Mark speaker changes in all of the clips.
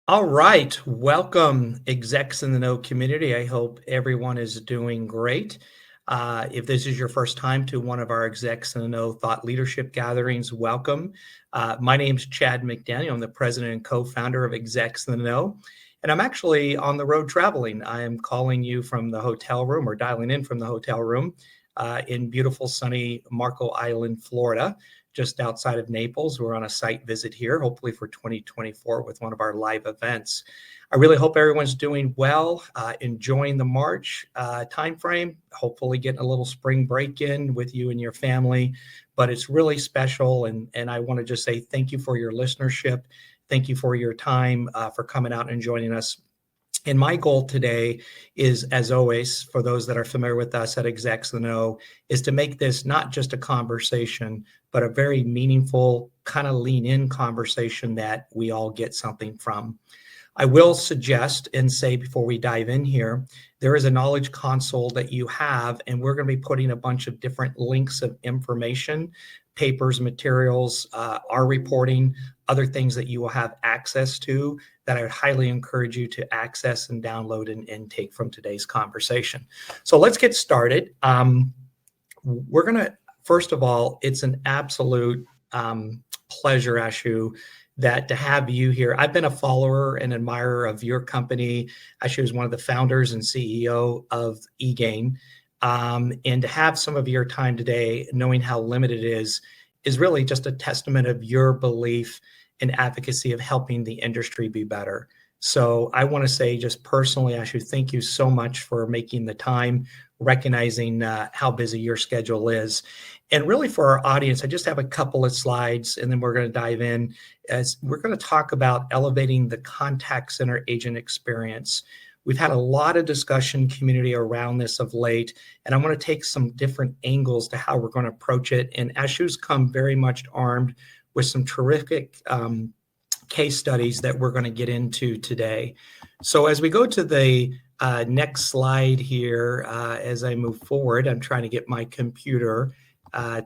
Speaker 1: All right, welcome Execs in the Know community. I hope everyone is doing great. If this is your first time to one of our Execs in the Know thought leadership gatherings, welcome. My name is Chad McDaniel. I'm the president and co-founder of Execs in the Know, and I'm actually on the road traveling. I am calling you from the hotel room or dialing in from the hotel room in beautiful sunny Marco Island, Florida, just outside of Naples. We're on a site visit here, hopefully for 2024 with one of our live events. I really hope everyone's doing well, enjoying the March timeframe, hopefully getting a little spring break in with you and your family. But it's really special, and I want to just say thank you for your listenership. Thank you for your time, for coming out and joining us. And my goal today is, as always, for those that are familiar with us at Execs in the Know, is to make this not just a conversation, but a very meaningful, kind of lean in conversation that we all get something from. I will suggest and say before we dive in here, there is a knowledge console that you have, and we're going to be putting a bunch of different links of information, papers, materials, our reporting, other things that you will have access to that I would highly encourage you to access and download and take from today's conversation. So let's get started. We're going to, first of all, it's an absolute pleasure, Ashu, that to have you here. I've been a follower and admirer of your company. Ashu is one of the founders and CEO of eGain. And to have some of your time today, knowing how limited it is really just a testament of your belief and advocacy of helping the industry be better. So I want to say just personally, Ashu, thank you so much for making the time, recognizing how busy your schedule is. And really for our audience, I just have a couple of slides and then we're going to dive in as we're going to talk about elevating the contact center agent experience. We've had a lot of discussion community around this of late, and I want to take some different angles to how we're going to approach it. And Ashu's come very much armed with some terrific case studies that we're going to get into today. So as we go to the next slide here, as I move forward, I'm trying to get my computer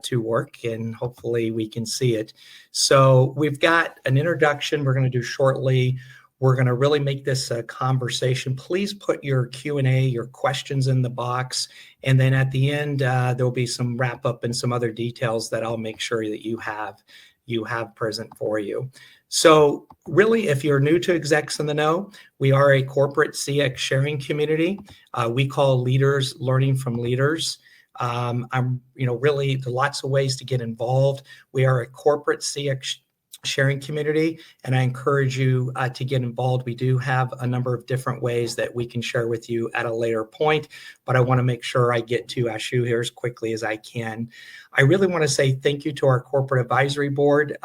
Speaker 1: to work, and hopefully we can see it. So we've got an introduction we're going to do shortly. We're going to really make this a conversation. Please put your Q&A, your questions in the box. And then at the end, there'll be some wrap up and some other details that I'll make sure that you have present for you. So really, if you're new to Execs in the Know, we are a corporate CX sharing community. We call leaders learning from leaders. Really lots of ways to get involved. We are a corporate CX sharing community, and I encourage you to get involved. We do have a number of different ways that we can share with you at a later point, but I want to make sure I get to Ashu here as quickly as I can. I really want to say thank you to our corporate advisory board.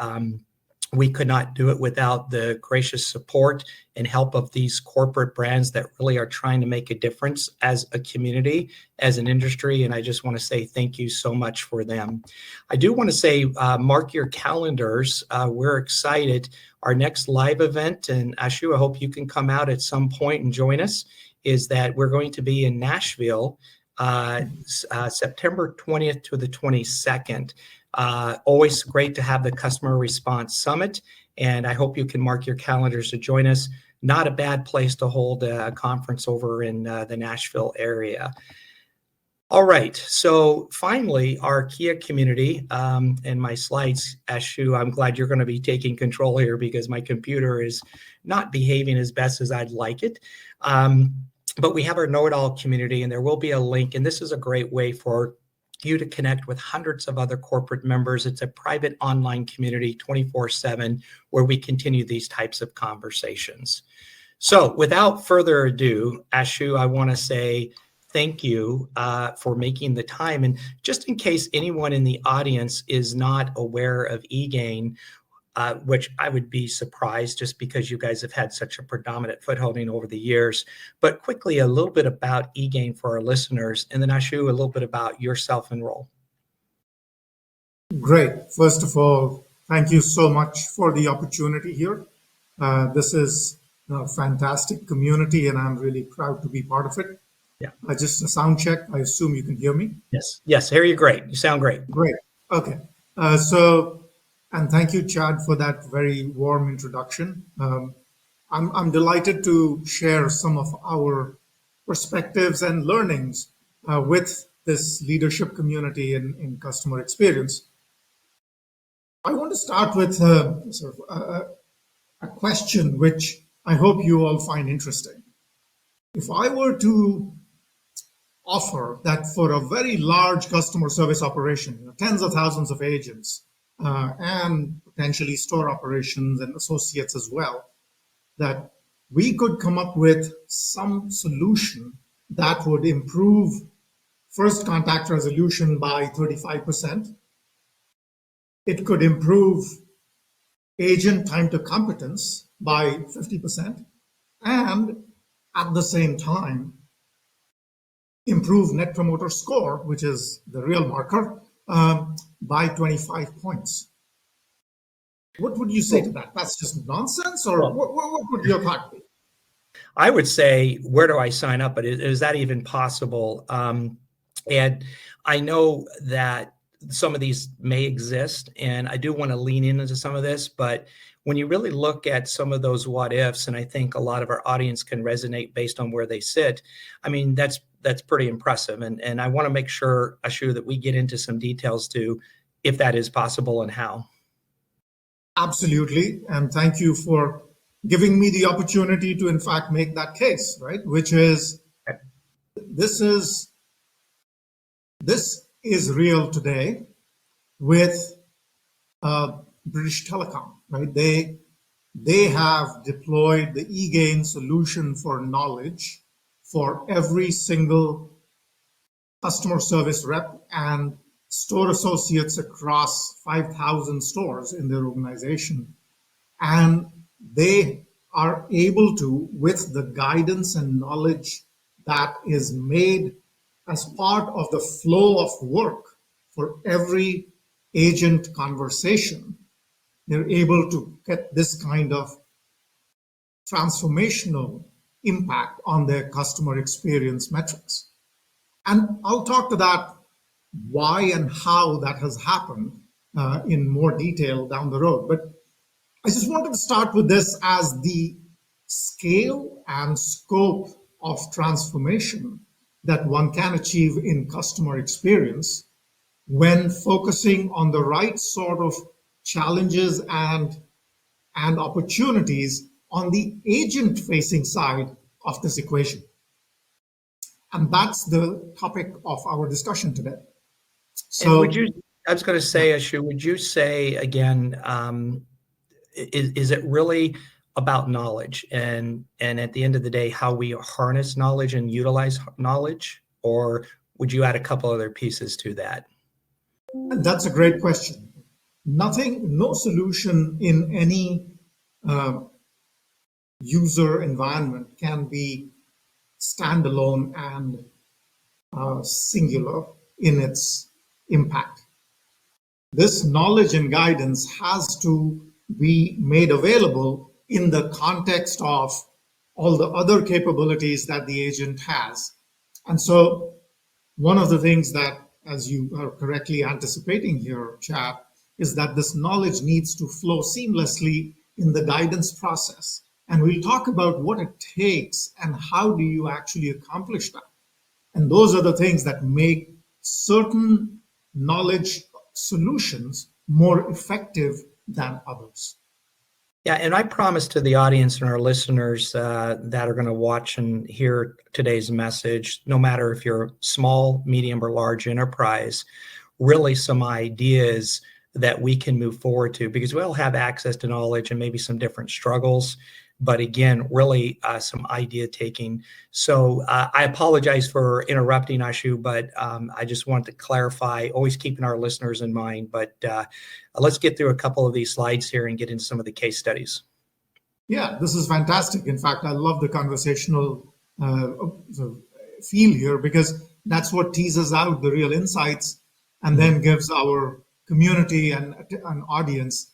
Speaker 1: We could not do it without the gracious support and help of these corporate brands that really are trying to make a difference as a community, as an industry. And I just want to say thank you so much for them. I do want to say, mark your calendars. We're excited. Our next live event, and Ashu, I hope you can come out at some point and join us, is that we're going to be in Nashville, September 20th to the 22nd. Always great to have the Customer Response Summit, and I hope you can mark your calendars to join us. Not a bad place to hold a conference over in the Nashville area. All right, so finally, our Kia community, and my slides, Ashu, I'm glad you're going to be taking control here because my computer is not behaving as best as I'd like it. But we have our know-it-all community, and there will be a link, and this is a great way for you to connect with hundreds of other corporate members. It's a private online community 24/7 where we continue these types of conversations. So without further ado, Ashu, I want to say thank you for making the time. And just in case anyone in the audience is not aware of eGain, which I would be surprised just because you guys have had such a predominant footholding over the years. But quickly, a little bit about eGain for our listeners, and then Ashu, a little bit about yourself and role.
Speaker 2: Great. First of all, thank you so much for the opportunity here. This is a fantastic community, and I'm really proud to be part of it.
Speaker 1: Yeah.
Speaker 2: Just a sound check. I assume you can hear me.
Speaker 1: Yes, hear you great. You sound great.
Speaker 2: Great. Okay. And thank you, Chad, for that very warm introduction. I'm delighted to share some of our perspectives and learnings with this leadership community in customer experience. I want to start with a question which I hope you all find interesting. If I were to offer that for a very large customer service operation, tens of thousands of agents, and potentially store operations and associates as well, that we could come up with some solution that would improve first contact resolution by 35%. It could improve agent time to competence by 50%, and at the same time, improve net promoter score, which is the real marker, by 25 points. What would you say to that? That's just nonsense, or what would your thought be?
Speaker 1: I would say, where do I sign up? But is that even possible? And I know that some of these may exist, and I do want to lean into some of this. But when you really look at some of those what ifs, and I think a lot of our audience can resonate based on where they sit, I mean, that's pretty impressive. And I want to make sure, Ashu, that we get into some details to if that is possible and how.
Speaker 2: Absolutely. And thank you for giving me the opportunity to, in fact, make that case, right? Which is, this is real today with British Telecom, right? They have deployed the eGain solution for knowledge for every single customer service rep and store associates across 5,000 stores in their organization. And they are able to, with the guidance and knowledge that is made as part of the flow of work for every agent conversation, they're able to get this kind of transformational impact on their customer experience metrics. And I'll talk to that, why and how that has happened in more detail down the road. But I just wanted to start with this as the scale and scope of transformation that one can achieve in customer experience when focusing on the right sort of challenges and opportunities on the agent-facing side of this equation. And that's the topic of our discussion today.
Speaker 1: So, I was going to say, Ashu, would you say again, is it really about knowledge and at the end of the day, how we harness knowledge and utilize knowledge? Or would you add a couple other pieces to that?
Speaker 2: That's a great question. No solution in any user environment can be standalone and singular in its impact. This knowledge and guidance has to be made available in the context of all the other capabilities that the agent has. And so one of the things that, as you are correctly anticipating here, Chad, is that this knowledge needs to flow seamlessly in the guidance process. And we'll talk about what it takes and how do you actually accomplish that. And those are the things that make certain knowledge solutions more effective than others.
Speaker 1: Yeah, and I promise to the audience and our listeners that are going to watch and hear today's message, no matter if you're small, medium, or large enterprise, really some ideas that we can move forward to, because we all have access to knowledge and maybe some different struggles. But again, really some idea taking. So I apologize for interrupting, Ashu, but I just wanted to clarify, always keeping our listeners in mind. But let's get through a couple of these slides here and get into some of the case studies.
Speaker 2: Yeah, this is fantastic. In fact, I love the conversational feel here, because that's what teases out the real insights and then gives our community and audience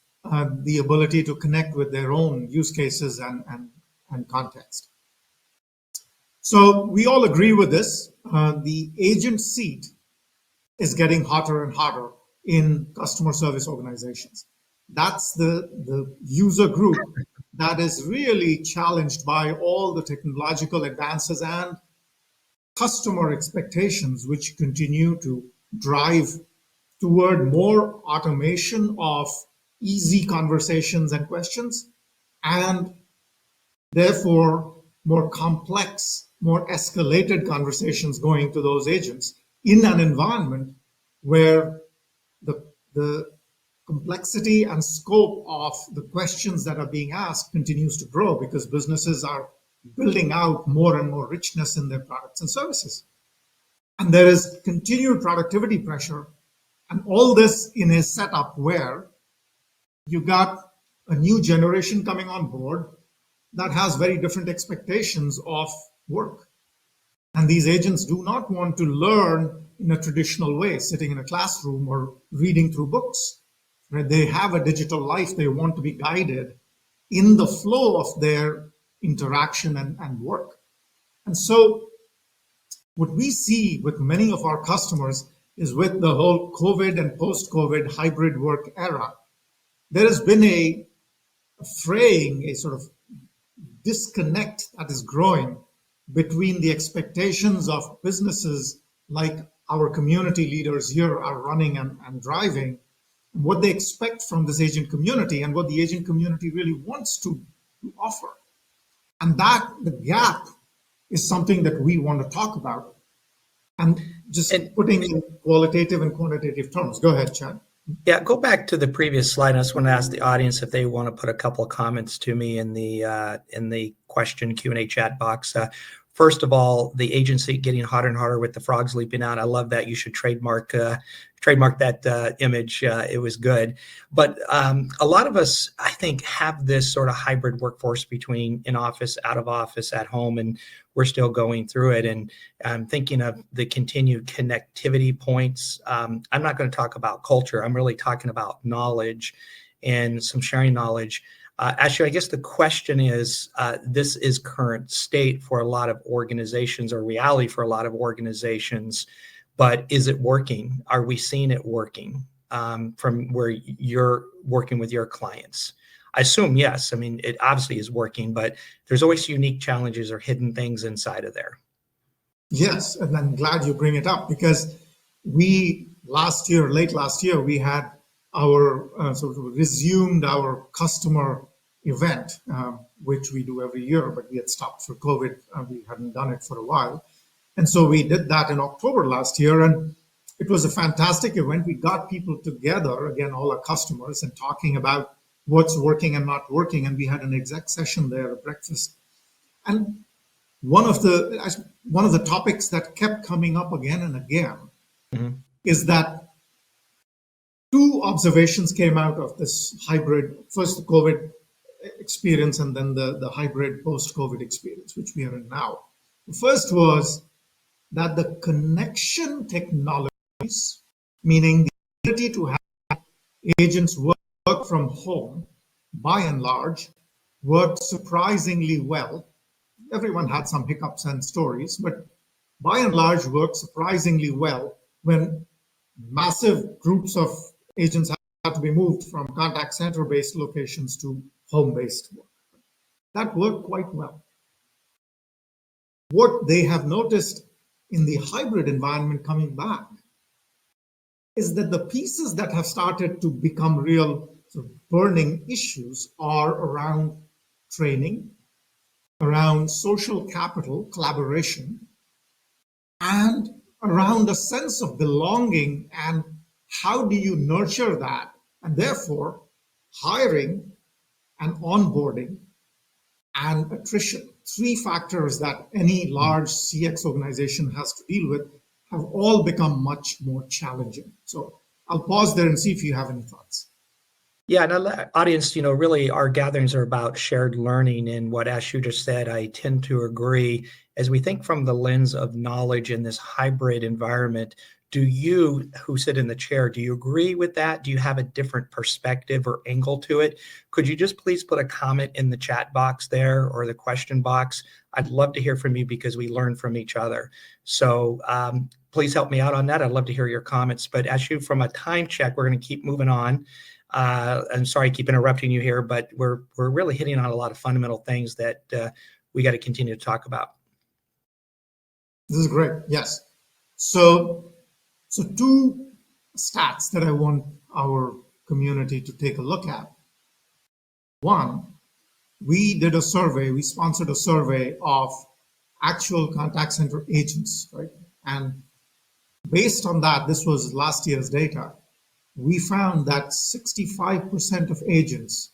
Speaker 2: the ability to connect with their own use cases and context. So we all agree with this. The agent seat is getting hotter and hotter in customer service organizations. That's the user group that is really challenged by all the technological advances and customer expectations, which continue to drive toward more automation of easy conversations and questions, and therefore more complex, more escalated conversations going to those agents in an environment where the complexity and scope of the questions that are being asked continues to grow because businesses are building out more and more richness in their products and services. And there is continued productivity pressure, and all this in a setup where you got a new generation coming on board that has very different expectations of work. And these agents do not want to learn in a traditional way, sitting in a classroom or reading through books. Right? They have a digital life. They want to be guided in the flow of their interaction and work. And so what we see with many of our customers is with the whole COVID and post-COVID hybrid work era, there has been a fraying, a sort of disconnect that is growing between the expectations of businesses like our community leaders here are running and driving, what they expect from this agent community and what the agent community really wants to offer. And that, the gap, is something that we want to talk about. And just putting in qualitative and quantitative terms. Go ahead, Chad.
Speaker 1: Yeah, go back to the previous slide. I just want to ask the audience if they want to put a couple of comments to me in the question Q&A chat box. First of all, the agency getting hotter and hotter with the frogs leaping out. I love that. You should trademark that image. It was good. But a lot of us, I think, have this sort of hybrid workforce between in office, out of office, at home, and we're still going through it. And I'm thinking of the continued connectivity points. I'm not going to talk about culture. I'm really talking about knowledge and some sharing knowledge. Ashu, I guess the question is, this is current state for a lot of organizations, or reality for a lot of organizations, but is it working? Are we seeing it working from where you're working with your clients? I assume yes. I mean, it obviously is working, but there's always unique challenges or hidden things inside of there.
Speaker 2: Yes, and I'm glad you bring it up because late last year, we had our sort of resumed our customer event, which we do every year, but we had stopped for COVID. We hadn't done it for a while. And so we did that in October last year, and it was a fantastic event. We got people together, again, all our customers, and talking about what's working and not working. And we had an exec session there, a breakfast. And one of the topics that kept coming up again and again is that two observations came out of this hybrid, first the COVID experience and then the hybrid post-COVID experience, which we are in now. The first was that the connection technologies, meaning the ability to have agents work from home, by and large, worked surprisingly well. Everyone had some hiccups and stories, but by and large worked surprisingly well when massive groups of agents had to be moved from contact center-based locations to home-based work. That worked quite well. What they have noticed in the hybrid environment coming back is that the pieces that have started to become real sort of burning issues are around training, around social capital, collaboration, and around a sense of belonging and how do you nurture that, and therefore hiring and onboarding and attrition, three factors that any large CX organization has to deal with, have all become much more challenging. So I'll pause there and see if you have any thoughts.
Speaker 1: Yeah, and audience, really our gatherings are about shared learning, and what Ashu just said, I tend to agree. As we think from the lens of knowledge in this hybrid environment, do you, who sit in the chair, do you agree with that? Do you have a different perspective or angle to it? Could you just please put a comment in the chat box there or the question box? I'd love to hear from you because we learn from each other. So please help me out on that. I'd love to hear your comments. But Ashu, from a time check, we're going to keep moving on. I'm sorry I keep interrupting you here, but we're really hitting on a lot of fundamental things that we got to continue to talk about.
Speaker 2: This is great. Yes. So two stats that I want our community to take a look at. One, we did a survey, we sponsored a survey of actual contact center agents, right? And based on that, this was last year's data, we found that 65% of agents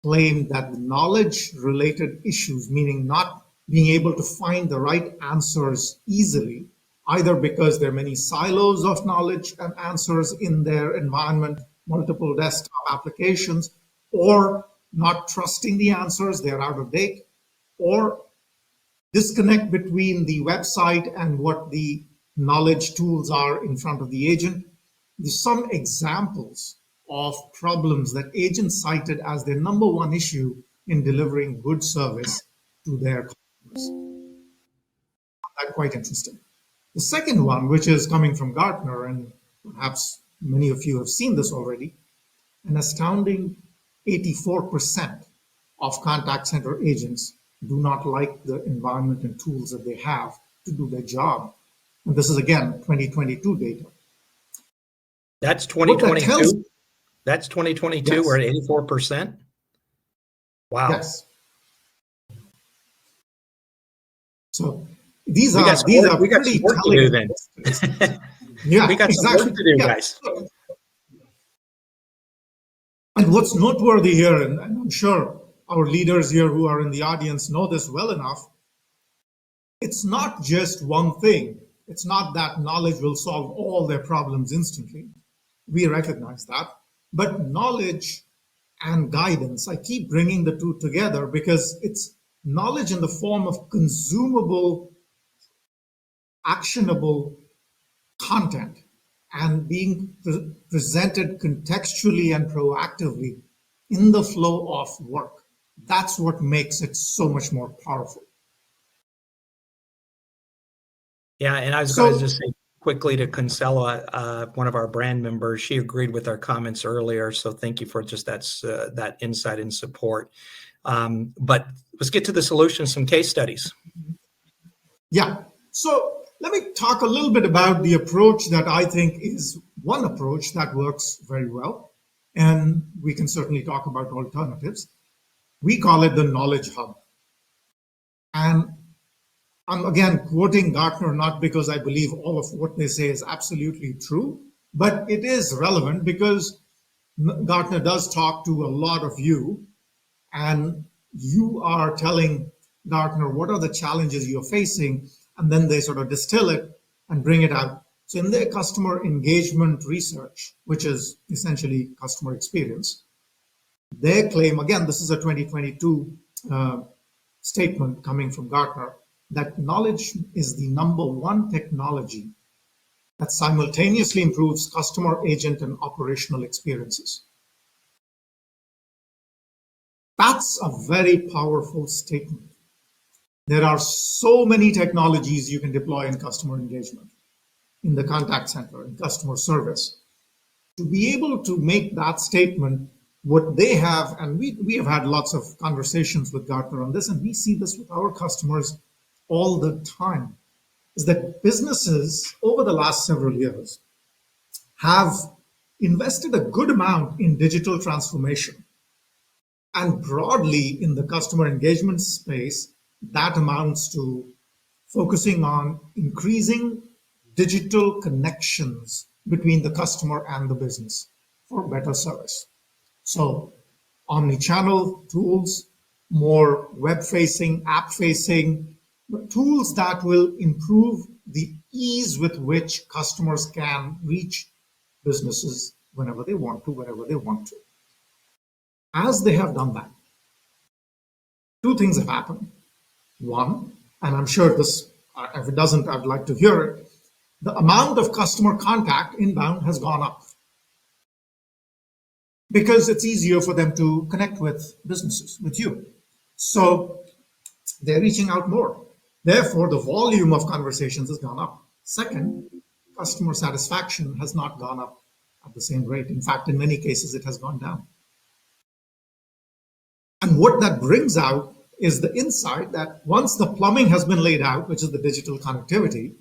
Speaker 2: claimed that the knowledge-related issues, meaning not being able to find the right answers easily, either because there are many silos of knowledge and answers in their environment, multiple desktop applications, or not trusting the answers, they're out of date, or disconnect between the website and what the knowledge tools are in front of the agent. There's some examples of problems that agents cited as their number one issue in delivering good service to their customers. That's quite interesting. The second one, which is coming from Gartner, and perhaps many of you have seen this already, an astounding 84% of contact center agents do not like the environment and tools that they have to do their job. And this is, again, 2022 data.
Speaker 1: That's 2022? That's 2022,
Speaker 2: yes.
Speaker 1: We're at 84%? Wow.
Speaker 2: Yes. So these are pretty telling.
Speaker 1: Then.
Speaker 2: Yeah,
Speaker 1: we got
Speaker 2: exactly.
Speaker 1: some work to do, guys.
Speaker 2: And what's noteworthy here, and I'm sure our leaders here who are in the audience know this well enough, it's not just one thing. It's not that knowledge will solve all their problems instantly. We recognize that. But knowledge and guidance, I keep bringing the two together because it's knowledge in the form of consumable, actionable content and being presented contextually and proactively in the flow of work. That's what makes it so much more powerful.
Speaker 1: Yeah, and I was going to just say quickly to Consella, one of our brand members, she agreed with our comments earlier. So thank you for just that insight and support. But let's get to the solution, some case studies.
Speaker 2: Yeah, so let me talk a little bit about the approach that I think is one approach that works very well. And we can certainly talk about alternatives. We call it the Knowledge Hub. And I'm again quoting Gartner, not because I believe all of what they say is absolutely true, but it is relevant because Gartner does talk to a lot of you, and you are telling Gartner what are the challenges you're facing, and then they sort of distill it and bring it out. So in their customer engagement research, which is essentially customer experience, they claim, again, this is a 2022 statement coming from Gartner, that knowledge is the number one technology that simultaneously improves customer, agent, and operational experiences. That's a very powerful statement. There are so many technologies you can deploy in customer engagement, in the contact center, in customer service. To be able to make that statement, what they have, and we have had lots of conversations with Gartner on this, and we see this with our customers all the time, is that businesses over the last several years have invested a good amount in digital transformation. And broadly in the customer engagement space, that amounts to focusing on increasing digital connections between the customer and the business for better service. So omni-channel tools, more web-facing, app-facing, tools that will improve the ease with which customers can reach businesses whenever they want to, wherever they want to. As they have done that, two things have happened. One, and I'm sure this, if it doesn't, I'd like to hear it, the amount of customer contact inbound has gone up because it's easier for them to connect with businesses, with you. So they're reaching out more. Therefore, the volume of conversations has gone up. Second, customer satisfaction has not gone up at the same rate. In fact, in many cases, it has gone down. And what that brings out is the insight that once the plumbing has been laid out, which is the digital connectivity,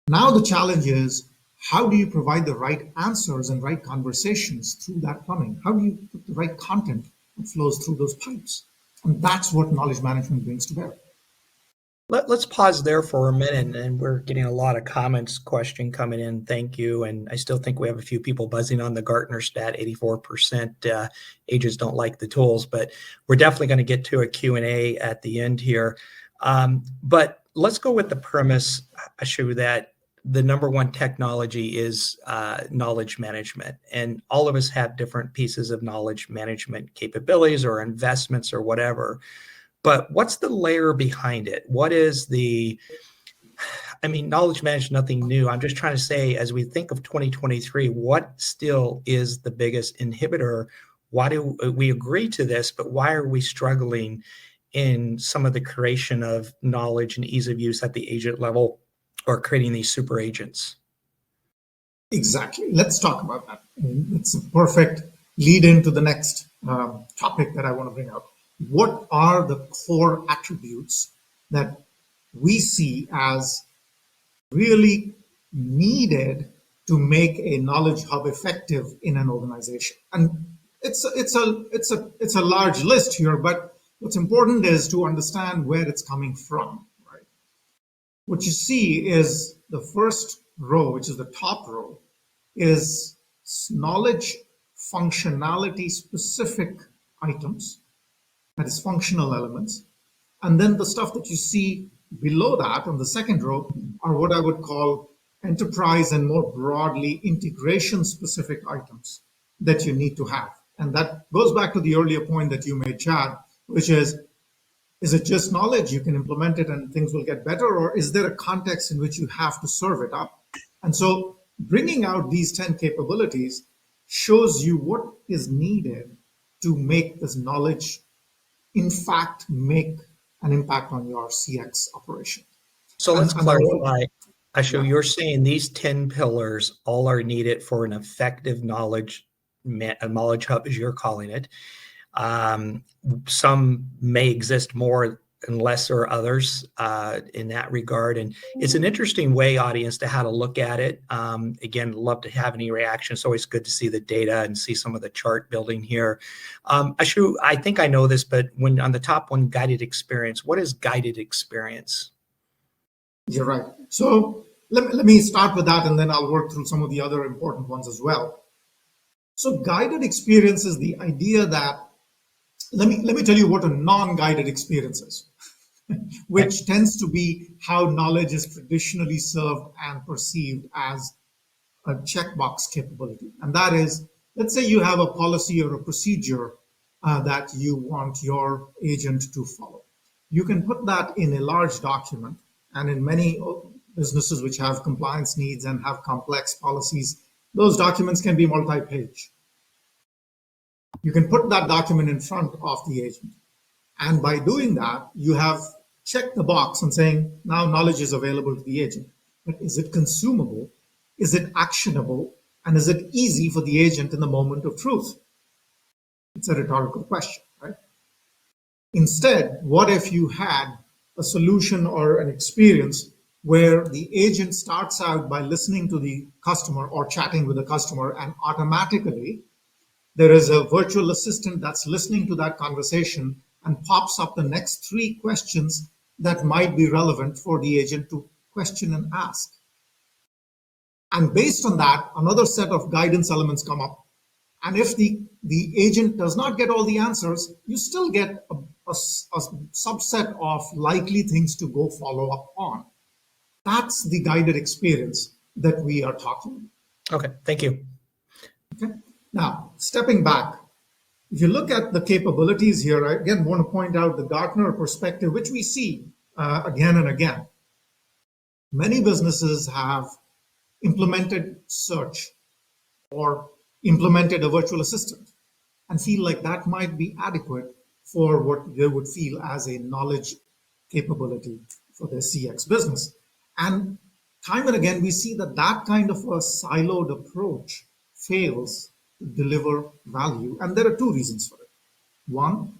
Speaker 2: now the challenge is, how do you provide the right answers and right conversations through that plumbing? How do you put the right content that flows through those pipes? And that's what knowledge management brings to bear.
Speaker 1: Let's pause there for a minute, and we're getting a lot of comments, question coming in. Thank you. And I still think we have a few people buzzing on the Gartner stat, 84% agents don't like the tools, but we're definitely going to get to a Q&A at the end here. But let's go with the premise, Ashu, that the number one technology is knowledge management. And all of us have different pieces of knowledge management capabilities or investments or whatever. But what's the layer behind it? What is knowledge management, nothing new. I'm just trying to say, as we think of 2023, what still is the biggest inhibitor? Why do we agree to this, but why are we struggling in some of the creation of knowledge and ease of use at the agent level or creating these super agents?
Speaker 2: Exactly. Let's talk about that. It's a perfect lead into the next topic that I want to bring up. What are the core attributes that we see as really needed to make a knowledge hub effective in an organization? And it's a large list here, but what's important is to understand where it's coming from, right? What you see is the first row, which is the top row, is knowledge functionality specific items, that is functional elements. And then the stuff that you see below that on the second row are what I would call enterprise and more broadly integration specific items that you need to have. And that goes back to the earlier point that you made, Chad, which is it just knowledge? You can implement it and things will get better, or is there a context in which you have to serve it up? And so bringing out these 10 capabilities shows you what is needed to make this knowledge in fact make an impact on your CX operation.
Speaker 1: So let's clarify, Ashu, you're saying these 10 pillars all are needed for an effective knowledge hub, as you're calling it. Some may exist more and less or others in that regard. And it's an interesting way, audience, to how to look at it. Again, love to have any reactions. It's always good to see the data and see some of the chart building here. Ashu, I think I know this, but when on the top one, guided experience, what is guided experience?
Speaker 2: You're right. So let me start with that, and then I'll work through some of the other important ones as well. So guided experience is the idea that, let me tell you what a non-guided experience is, which tends to be how knowledge is traditionally served and perceived as a checkbox capability. And that is, let's say you have a policy or a procedure that you want your agent to follow. You can put that in a large document, and in many businesses which have compliance needs and have complex policies, those documents can be multi-page. You can put that document in front of the agent. And by doing that, you have checked the box and saying, now knowledge is available to the agent. But is it consumable? Is it actionable? And is it easy for the agent in the moment of truth? It's a rhetorical question, right? Instead, what if you had a solution or an experience where the agent starts out by listening to the customer or chatting with the customer, and automatically there is a virtual assistant that's listening to that conversation and pops up the next 3 questions that might be relevant for the agent to question and ask. And based on that, another set of guidance elements come up. And if the agent does not get all the answers, you still get a subset of likely things to go follow up on. That's the guided experience that we are talking about.
Speaker 1: Okay, thank you.
Speaker 2: Okay. Now, stepping back, if you look at the capabilities here, I again want to point out the Gartner perspective, which we see again and again. Many businesses have implemented search or implemented a virtual assistant and feel like that might be adequate for what they would feel as a knowledge capability for their CX business. And time and again, we see that that kind of a siloed approach fails to deliver value. And there are two reasons for it. One,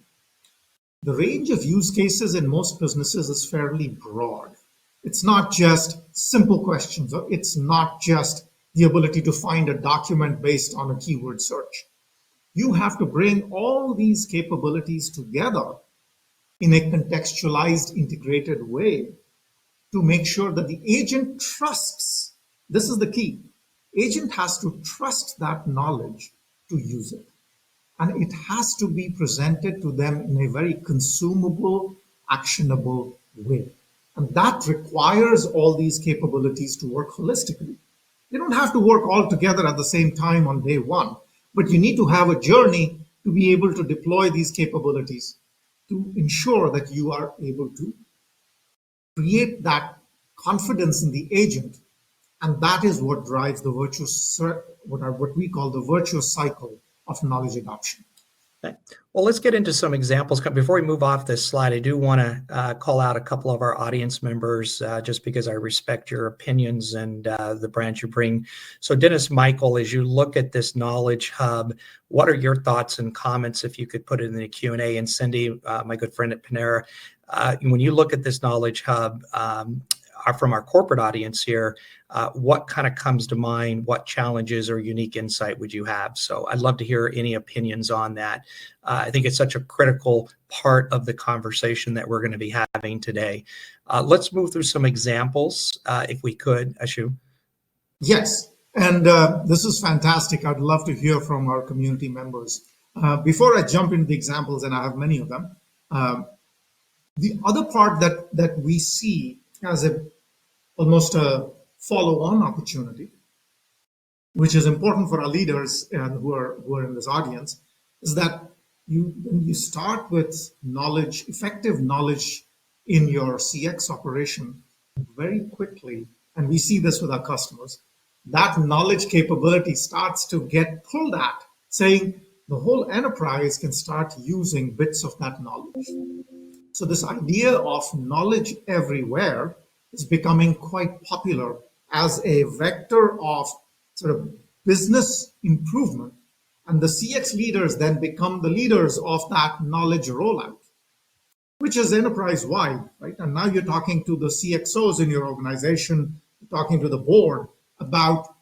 Speaker 2: the range of use cases in most businesses is fairly broad. It's not just simple questions, or it's not just the ability to find a document based on a keyword search. You have to bring all these capabilities together in a contextualized, integrated way to make sure that the agent trusts. This is the key. Agent has to trust that knowledge to use it. And it has to be presented to them in a very consumable, actionable way. And that requires all these capabilities to work holistically. They don't have to work all together at the same time on day one, but you need to have a journey to be able to deploy these capabilities to ensure that you are able to create that confidence in the agent. And that is what drives the what we call the virtuous cycle of knowledge adoption.
Speaker 1: Okay. Well, let's get into some examples. Before we move off this slide, I do want to call out a couple of our audience members just because I respect your opinions and the brand you bring. So Dennis Michael, as you look at this Knowledge Hub, what are your thoughts and comments, if you could put it in the Q&A? And Cindy, my good friend at Panera, when you look at this Knowledge Hub, from our corporate audience here, what kind of comes to mind? What challenges or unique insight would you have? So I'd love to hear any opinions on that. I think it's such a critical part of the conversation that we're going to be having today. Let's move through some examples, if we could, Ashu.
Speaker 2: Yes, and this is fantastic. I'd love to hear from our community members. Before I jump into the examples, and I have many of them, the other part that we see as almost a follow-on opportunity, which is important for our leaders who are in this audience, is that when you start with knowledge, effective knowledge in your CX operation very quickly, and we see this with our customers, that knowledge capability starts to get pulled at, saying the whole enterprise can start using bits of that knowledge. So this idea of knowledge everywhere is becoming quite popular as a vector of sort of business improvement. And the CX leaders then become the leaders of that knowledge rollout, which is enterprise-wide, right? And now you're talking to the CXOs in your organization, talking to the board about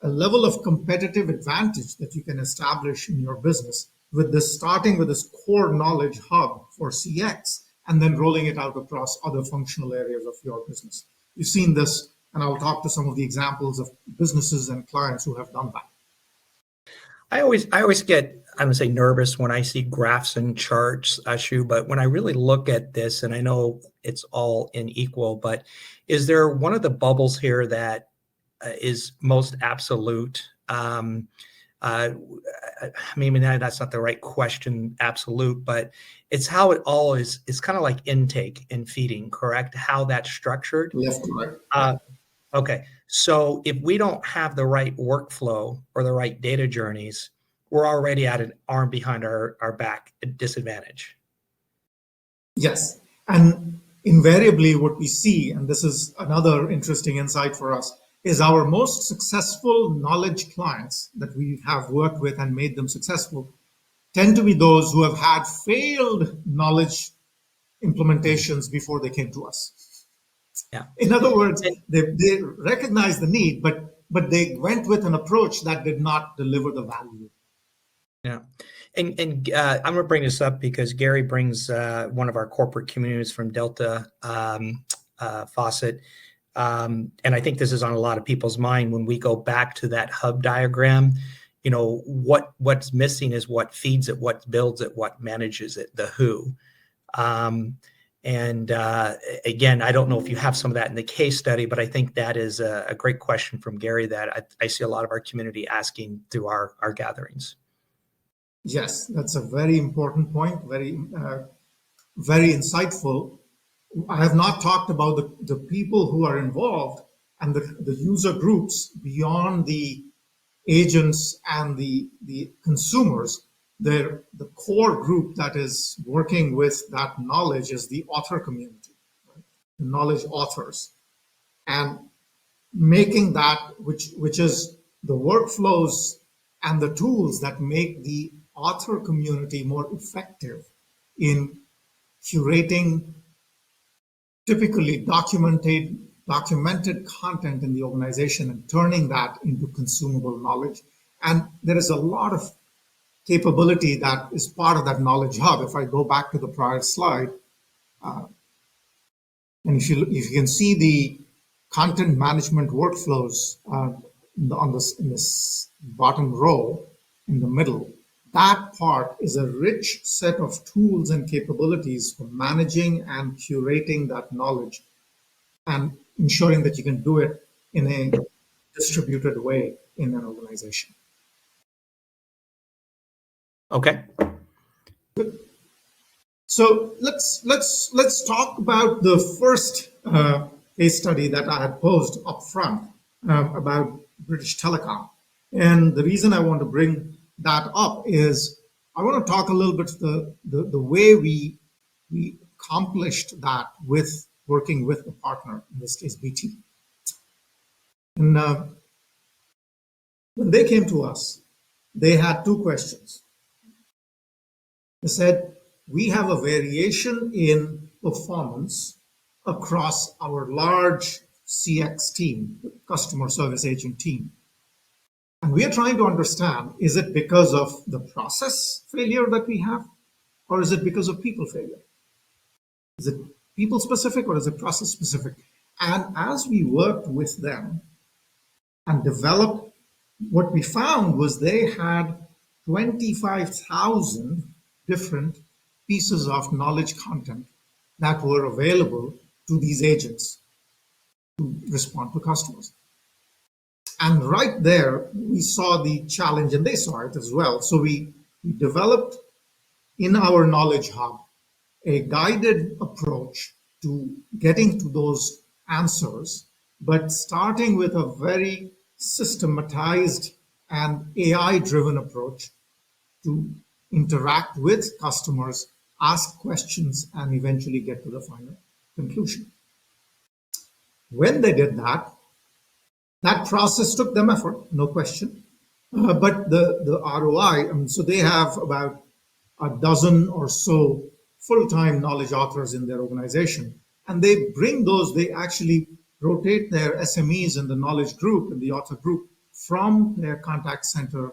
Speaker 2: a level of competitive advantage that you can establish in your business with this, starting with this core knowledge hub for CX, and then rolling it out across other functional areas of your business. You've seen this, and I'll talk to some of the examples of businesses and clients who have done that.
Speaker 1: I always get, I'm gonna say, nervous when I see graphs and charts, Ashu, but when I really look at this, and I know it's all unequal, but is there one of the bubbles here that is most absolute? Maybe that's not the right question, absolute, but it's how it all is. It's kind of like intake and feeding, correct? How that's structured.
Speaker 2: Left to right.
Speaker 1: Okay, so if we don't have the right workflow or the right data journeys, we're already at an arm behind our back disadvantage.
Speaker 2: Yes, and invariably what we see, and this is another interesting insight for us, is our most successful knowledge clients that we have worked with and made them successful tend to be those who have had failed knowledge implementations before they came to us.
Speaker 1: Yeah.
Speaker 2: In other words, they recognized the need, but they went with an approach that did not deliver the value.
Speaker 1: Yeah. And I'm going to bring this up because Gary brings one of our corporate communities from Delta Faucet. And I think this is on a lot of people's mind when we go back to that hub diagram. You know, what's missing is what feeds it, what builds it, what manages it, the who. And again, I don't know if you have some of that in the case study, but I think that is a great question from Gary that I see a lot of our community asking through our gatherings.
Speaker 2: Yes, that's a very important point, very insightful. I have not talked about the people who are involved and the user groups beyond the agents and the consumers. The core group that is working with that knowledge is the author community, right? The knowledge authors. and making that, which is the workflows and the tools that make the author community more effective in curating typically documented content in the organization and turning that into consumable knowledge. And there is a lot of capability that is part of that knowledge hub. If I go back to the prior slide, and if you can see the content management workflows in this bottom row in the middle, that part is a rich set of tools and capabilities for managing and curating that knowledge and ensuring that you can do it in a distributed way in an organization.
Speaker 1: Okay.
Speaker 2: So let's talk about the first case study that I had posed up front about British Telecom. And the reason I want to bring that up is I want to talk a little bit the way we accomplished that with working with the partner, in this case BT. And when they came to us, they had two questions. They said, we have a variation in performance across our large CX team, the customer service agent team. And we are trying to understand, is it because of the process failure that we have, or is it because of people failure? Is it people specific or is it process specific? And as we worked with them and developed, what we found was they had 25,000 different pieces of knowledge content that were available to these agents to respond to customers. And right there, we saw the challenge, and they saw it as well. So we developed in our knowledge hub a guided approach to getting to those answers, but starting with a very systematized and AI-driven approach to interact with customers, ask questions, and eventually get to the final conclusion. When they did that, that process took them effort, no question. But the ROI, so they have about a dozen or so full-time knowledge authors in their organization. And they bring those, they actually rotate their SMEs in the knowledge group, in the author group, from their contact center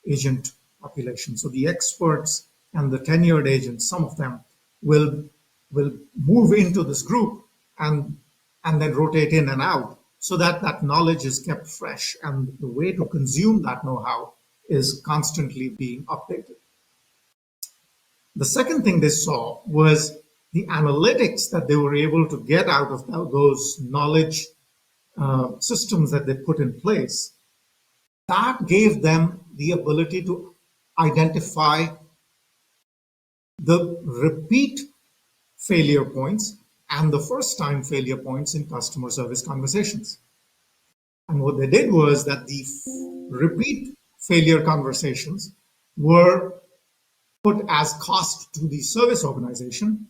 Speaker 2: agent population. So the experts and the tenured agents, some of them will move into this group and then rotate in and out so that that knowledge is kept fresh. And the way to consume that know-how is constantly being updated. The second thing they saw was the analytics that they were able to get out of those knowledge systems that they put in place. That gave them the ability to identify the repeat failure points and the first time failure points in customer service conversations. And what they did was that the repeat failure conversations were put as cost to the service organization,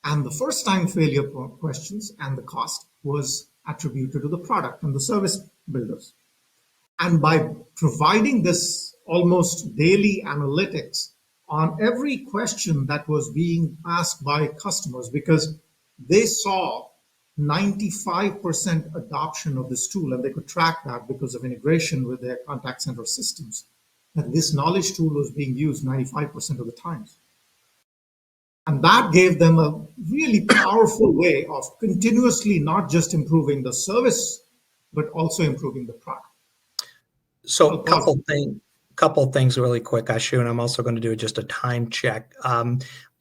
Speaker 2: and the first time failure questions and the cost was attributed to the product and the service builders. And by providing this almost daily analytics on every question that was being asked by customers, because they saw 95% adoption of this tool, and they could track that because of integration with their contact center systems, that this knowledge tool was being used 95% of the times. And that gave them a really powerful way of continuously not just improving the service, but also improving the product.
Speaker 1: So a couple things really quick, Ashu, and I'm also going to do just a time check.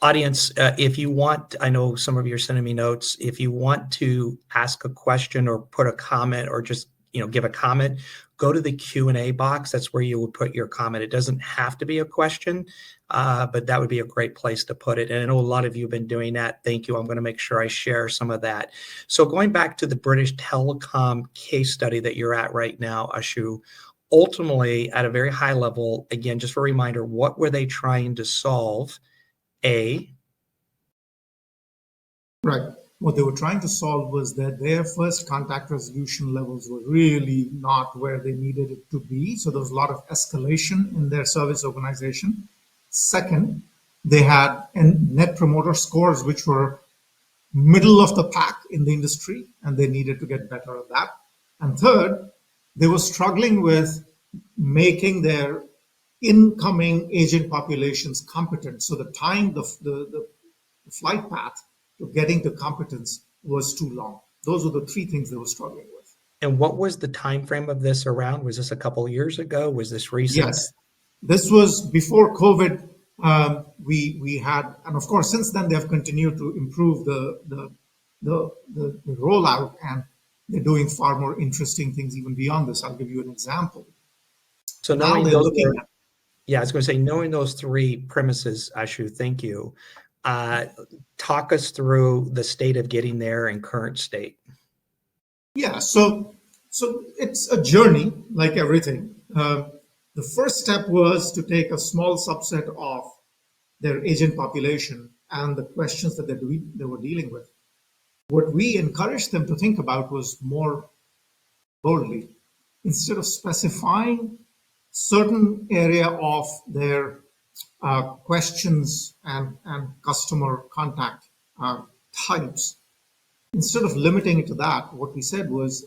Speaker 1: Audience, if you want, I know some of you are sending me notes. If you want to ask a question or put a comment or just give a comment, go to the Q&A box. That's where you would put your comment. It doesn't have to be a question, but that would be a great place to put it. And I know a lot of you have been doing that. Thank you. I'm going to make sure I share some of that. So going back to the British Telecom case study that you're at right now, Ashu, ultimately, at a very high level, again, just for a reminder, what were they trying to solve?
Speaker 2: Right. what they were trying to solve was that their first contact resolution levels were really not where they needed it to be. So there was a lot of escalation in their service organization. Second, they had net promoter scores, which were middle of the pack in the industry, and they needed to get better at that. And third, they were struggling with making their incoming agent populations competent. So the time, the flight path to getting to competence was too long. Those were the three things they were struggling with.
Speaker 1: And what was the time frame of this around? Was this a couple of years ago? Was this recent?
Speaker 2: Yes, this was before COVID. We had, and of course, since then they have continued to improve the rollout, and they're doing far more interesting things even beyond this. I'll give you an example.
Speaker 1: So
Speaker 2: Now
Speaker 1: knowing
Speaker 2: they're
Speaker 1: those
Speaker 2: looking
Speaker 1: are, yeah, I was going to say, knowing those three premises, Ashu, thank you. Talk us through the state of getting there and current state.
Speaker 2: Yeah, so it's a journey like everything. The first step was to take a small subset of their agent population and the questions that they were dealing with. What we encouraged them to think about was more boldly. Instead of specifying certain area of their questions and customer contact types, instead of limiting it to that, what we said was,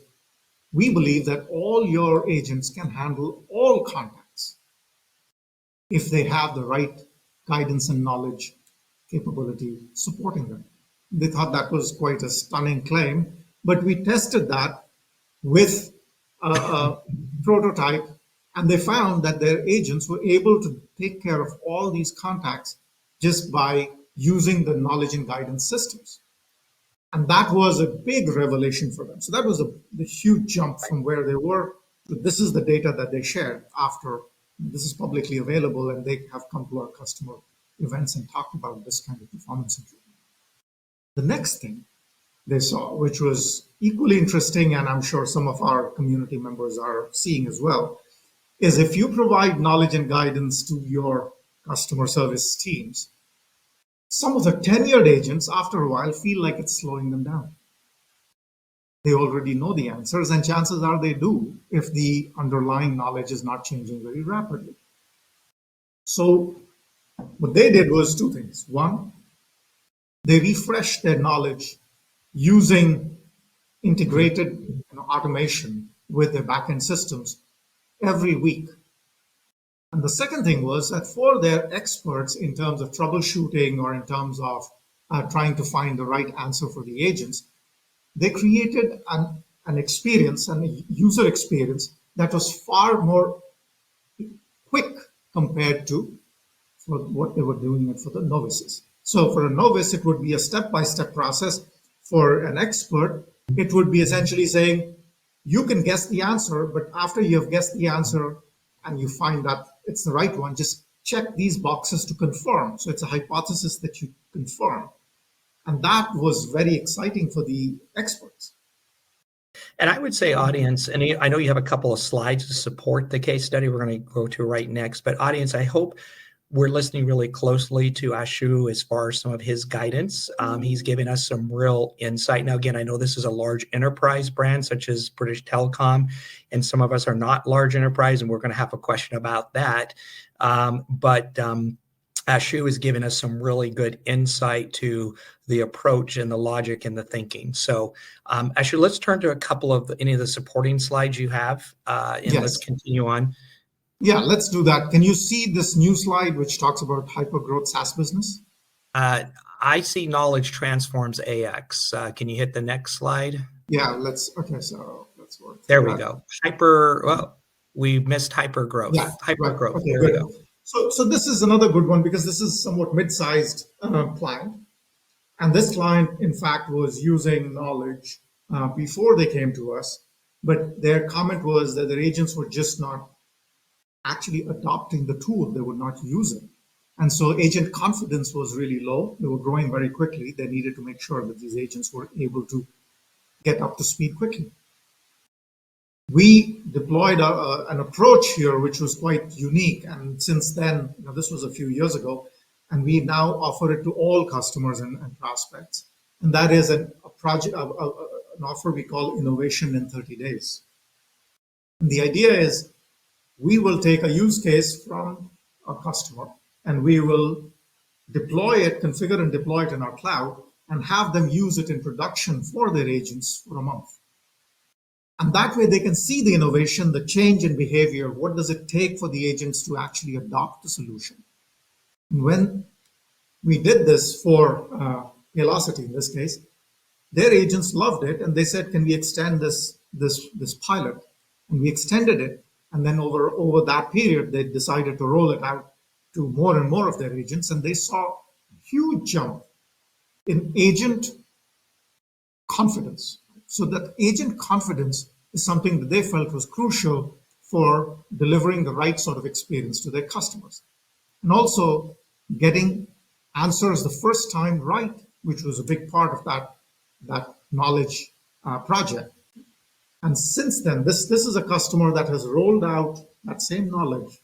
Speaker 2: we believe that all your agents can handle all contacts if they have the right guidance and knowledge capability supporting them. They thought that was quite a stunning claim, but we tested that with a prototype, and they found that their agents were able to take care of all these contacts just by using the knowledge and guidance systems. And that was a big revelation for them. So that was the huge jump from where they were to this is the data that they shared after this is publicly available, and they have come to our customer events and talked about this kind of performance improvement. The next thing they saw, which was equally interesting, and I'm sure some of our community members are seeing as well, is if you provide knowledge and guidance to your customer service teams, some of the tenured agents, after a while, feel like it's slowing them down. They already know the answers, and chances are they do if the underlying knowledge is not changing very rapidly. So what they did was two things. One, they refreshed their knowledge using integrated automation with their backend systems every week. And the second thing was that for their experts in terms of troubleshooting or in terms of trying to find the right answer for the agents, they created an experience, a user experience that was far more quick compared to for what they were doing it for the novices. So for a novice, it would be a step-by-step process. For an expert, it would be essentially saying, you can guess the answer, but after you have guessed the answer and you find that it's the right one, just check these boxes to confirm. So it's a hypothesis that you confirm. And that was very exciting for the experts.
Speaker 1: And I would say, audience, and I know you have a couple of slides to support the case study we're going to go to right next, but audience, I hope we're listening really closely to Ashu as far as some of his guidance. He's giving us some real insight. Now, again, I know this is a large enterprise brand such as British Telecom, and some of us are not large enterprise, and we're going to have a question about that. But Ashu is giving us some really good insight to the approach and the logic and the thinking. So Ashu, let's turn to a couple of any of the supporting slides you have, and
Speaker 2: Yes.
Speaker 1: Let's continue on.
Speaker 2: Yeah, let's do that. Can you see this new slide which talks about hypergrowth SaaS business?
Speaker 1: I see knowledge transforms AX. Can you hit the next slide?
Speaker 2: Yeah, okay, so let's work.
Speaker 1: There we go. Well, we missed hypergrowth.
Speaker 2: Yeah,
Speaker 1: hypergrowth.
Speaker 2: Right. Okay,
Speaker 1: there
Speaker 2: good.
Speaker 1: we go.
Speaker 2: So this is another good one because this is somewhat mid-sized client. And this client, in fact, was using knowledge before they came to us. But their comment was that their agents were just not actually adopting the tool. They were not using. And so agent confidence was really low. They were growing very quickly. They needed to make sure that these agents were able to get up to speed quickly. We deployed an approach here which was quite unique. And since then, this was a few years ago, and we now offer it to all customers and prospects. And that is a an offer we call innovation in 30 days. And the idea is we will take a use case from a customer and we will deploy it, configure and deploy it in our cloud, and have them use it in production for their agents for a month. And that way they can see the innovation, the change in behavior. What does it take for the agents to actually adopt the solution? And when we did this for Velocity in this case, their agents loved it and they said, can we extend this pilot? And we extended it. And then over that period, they decided to roll it out to more and more of their agents. And they saw a huge jump in agent confidence. So that agent confidence is something that they felt was crucial for delivering the right sort of experience to their customers. And also getting answers the first time right, which was a big part of that knowledge project. And since then, this is a customer that has rolled out that same knowledge,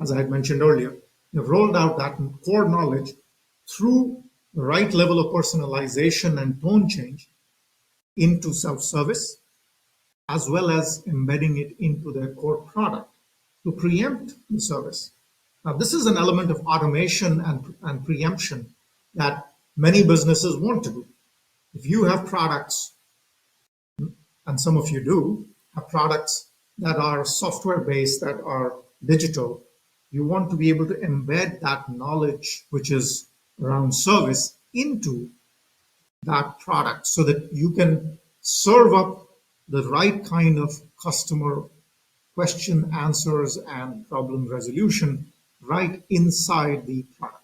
Speaker 2: as I had mentioned earlier. They've rolled out that core knowledge through the right level of personalization and tone change into self-service, as well as embedding it into their core product to preempt the service. Now, this is an element of automation and preemption that many businesses want to do. If you have products, and some of you do, have products that are software-based, that are digital, you want to be able to embed that knowledge, which is around service, into that product so that you can serve up the right kind of customer question answers and problem resolution right inside the product.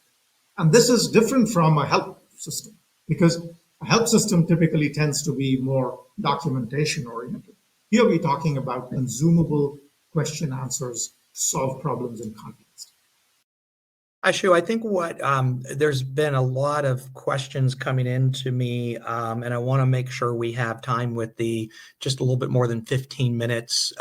Speaker 2: And this is different from a help system, because a help system typically tends to be more documentation oriented. Here we're talking about consumable question answers to solve problems in context.
Speaker 1: Ashu, I think there's been a lot of questions coming in to me, and I want to make sure we have time with just a little bit more than 15 minutes,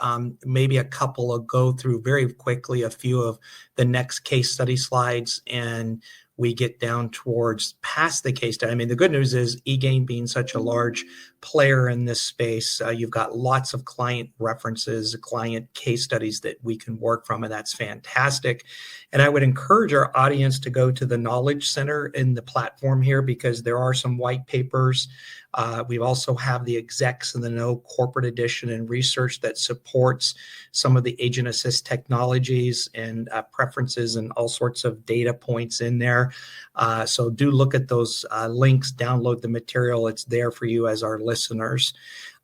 Speaker 1: maybe a couple of go through very quickly a few of the next case study slides, and we get down towards past the case study. I mean, the good news is eGain being such a large player in this space, you've got lots of client references, client case studies that we can work from, and that's fantastic. And I would encourage our audience to go to the Knowledge Center in the platform here, because there are some white papers. We also have the Execs in the Know corporate edition and research that supports some of the agent assist technologies and preferences and all sorts of data points in there. So do look at those links, download the material. It's there for you as our listeners.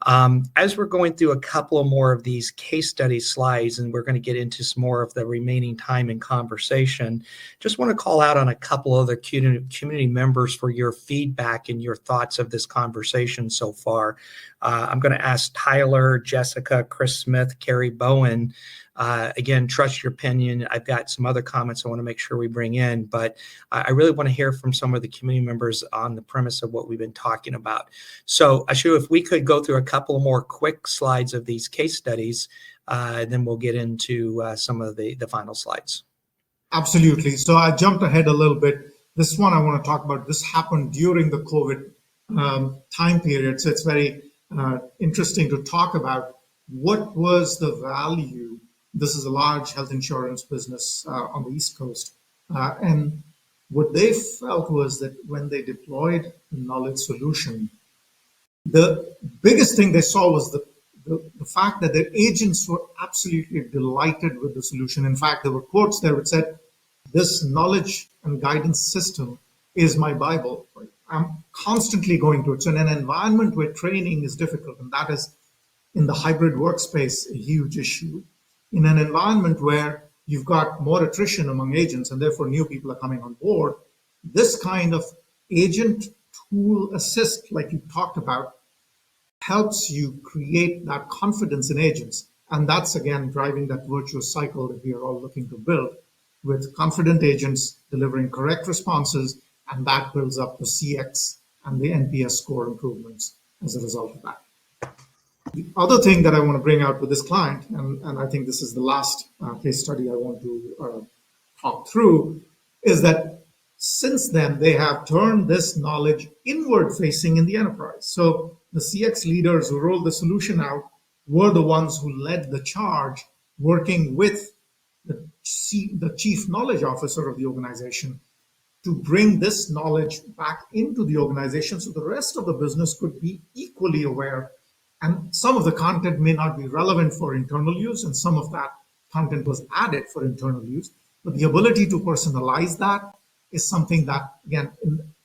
Speaker 1: As we're going through a couple more of these case study slides, and we're going to get into some more of the remaining time in conversation, just want to call out on a couple other community members for your feedback and your thoughts of this conversation so far. I'm going to ask Tyler, Jessica, Chris Smith, Carrie Bowen. Again, trust your opinion. I've got some other comments I want to make sure we bring in, but I really want to hear from some of the community members on the premise of what we've been talking about. So, Ashu, if we could go through a couple more quick slides of these case studies, then we'll get into some of the final slides.
Speaker 2: Absolutely. So I jumped ahead a little bit. This one I want to talk about. This happened during the COVID time period. So it's very interesting to talk about what was the value. This is a large health insurance business on the East Coast. And what they felt was that when they deployed the knowledge solution, the biggest thing they saw was the fact that their agents were absolutely delighted with the solution. In fact, there were quotes there that said, "This knowledge and guidance system is my Bible. I'm constantly going to it." So in an environment where training is difficult, and that is in the hybrid workspace a huge issue, in an environment where you've got more attrition among agents and therefore new people are coming on board, this kind of agent tool assist, like you talked about, helps you create that confidence in agents. And that's, again, driving that virtuous cycle that we are all looking to build, with confident agents delivering correct responses, and that builds up the CX and the NPS score improvements as a result of that. The other thing that I want to bring out with this client, and I think this is the last case study I want to talk through, is that Since then, they have turned this knowledge inward facing in the enterprise. So the CX leaders who rolled the solution out were the ones who led the charge, working with the chief knowledge officer of the organization to bring this knowledge back into the organization so the rest of the business could be equally aware. And some of the content may not be relevant for internal use, and some of that content was added for internal use. But the ability to personalize that is something that, again,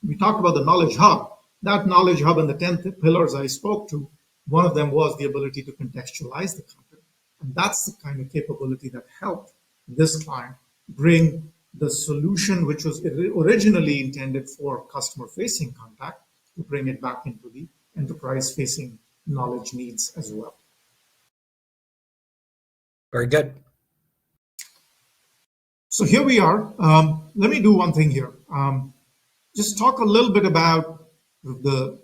Speaker 2: we talked about the knowledge hub. That knowledge hub and the 10 pillars I spoke to, one of them was the ability to contextualize the content. And that's the kind of capability that helped this client bring the solution, which was originally intended for customer-facing contact, to bring it back into the enterprise-facing knowledge needs as well.
Speaker 1: Very good.
Speaker 2: So here we are. Let me do one thing here. Just talk a little bit about the